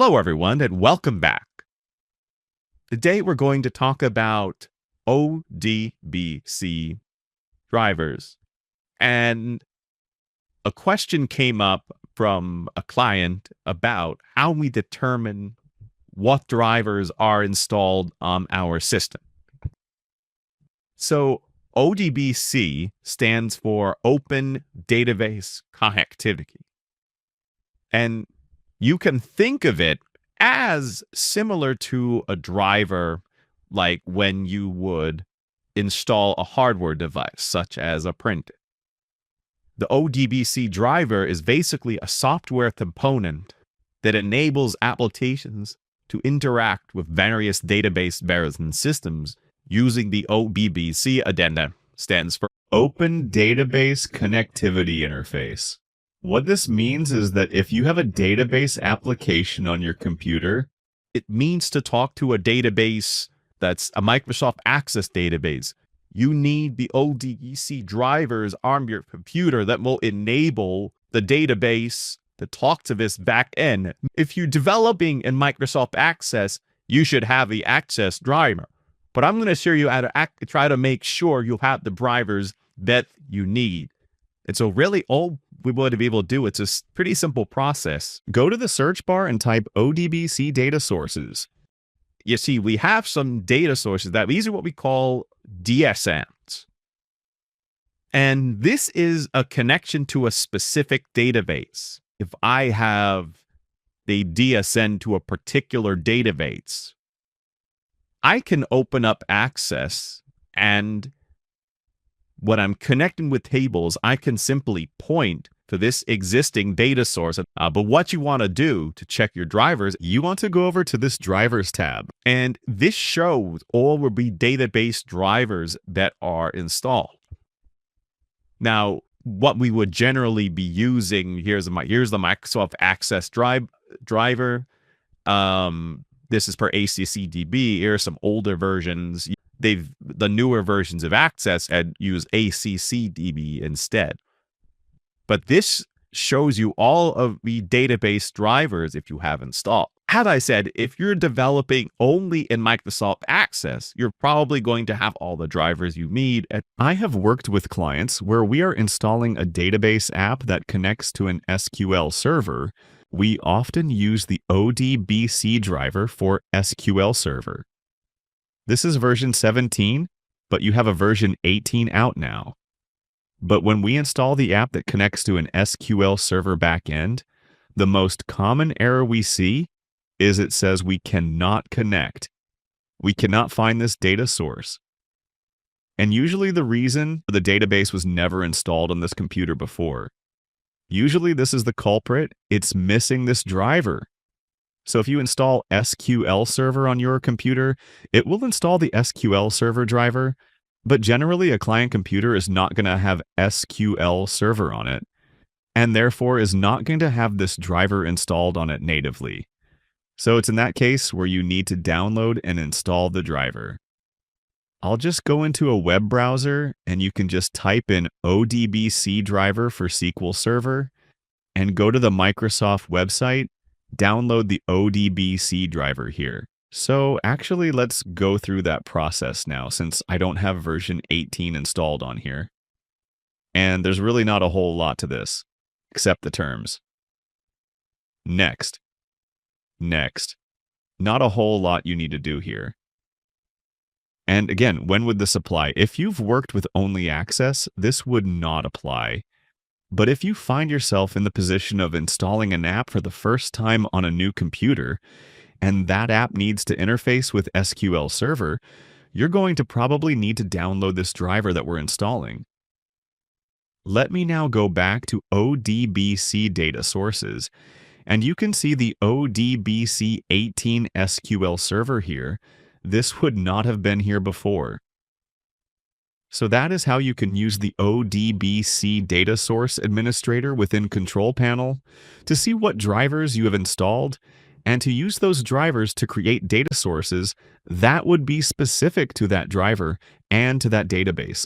Hello, everyone, and welcome back. Today, we're going to talk about ODBC drivers. And a question came up from a client about how we determine what drivers are installed on our system. So, ODBC stands for Open Database Connectivity. And you can think of it as similar to a driver, like when you would install a hardware device, such as a printer. The ODBC driver is basically a software component that enables applications to interact with various database management systems using the ODBC addenda, stands for Open Database Connectivity Interface. What this means is that if you have a database application on your computer, it means to talk to a database that's a Microsoft Access database. You need the ODBC drivers on your computer that will enable the database to talk to this back end. If you're developing in Microsoft Access, you should have the Access driver. But I'm going to show you how to try to make sure you have the drivers that you need. And so really all we want to be able to do, it's a pretty simple process. Go to the search bar and type ODBC data sources. You see, we have some data sources these are what we call DSNs. And this is a connection to a specific database. If I have a DSN to a particular database, I can open up Access, and when I'm connecting with tables, I can simply point to this existing data source. But what you want to do to check your drivers, you want to go over to this Drivers tab. And this shows all will be database drivers that are installed. Now, what we would generally be using, here's the Microsoft Access driver. This is per ACCDB. Here are some older versions. The newer versions of Access had used ACCDB instead. But this shows you all of the database drivers if you have installed. As I said, if you're developing only in Microsoft Access, you're probably going to have all the drivers you need. I have worked with clients where we are installing a database app that connects to an SQL server. We often use the ODBC driver for SQL Server. This is version 17, but you have a version 18 out now. But when we install the app that connects to an SQL Server backend, the most common error we see is it says we cannot connect. We cannot find this data source. And usually the reason the database was never installed on this computer before. Usually this is the culprit. It's missing this driver. So if you install SQL Server on your computer, it will install the SQL Server driver, but generally a client computer is not going to have SQL Server on it, and therefore is not going to have this driver installed on it natively. So it's in that case where you need to download and install the driver. I'll just go into a web browser and you can just type in ODBC driver for SQL Server and go to the Microsoft website, download the ODBC driver here. So actually, let's go through that process now since I don't have version 18 installed on here. And there's really not a whole lot to this, except the terms. Next. Next. Not a whole lot you need to do here. And again, when would this apply? If you've worked with only Access, this would not apply. But if you find yourself in the position of installing an app for the first time on a new computer, and that app needs to interface with SQL Server, you're going to probably need to download this driver that we're installing. Let me now go back to ODBC data sources, and you can see the ODBC 18 SQL Server here. This would not have been here before. So that is how you can use the ODBC Data Source Administrator within Control Panel to see what drivers you have installed and to use those drivers to create data sources that would be specific to that driver and to that database.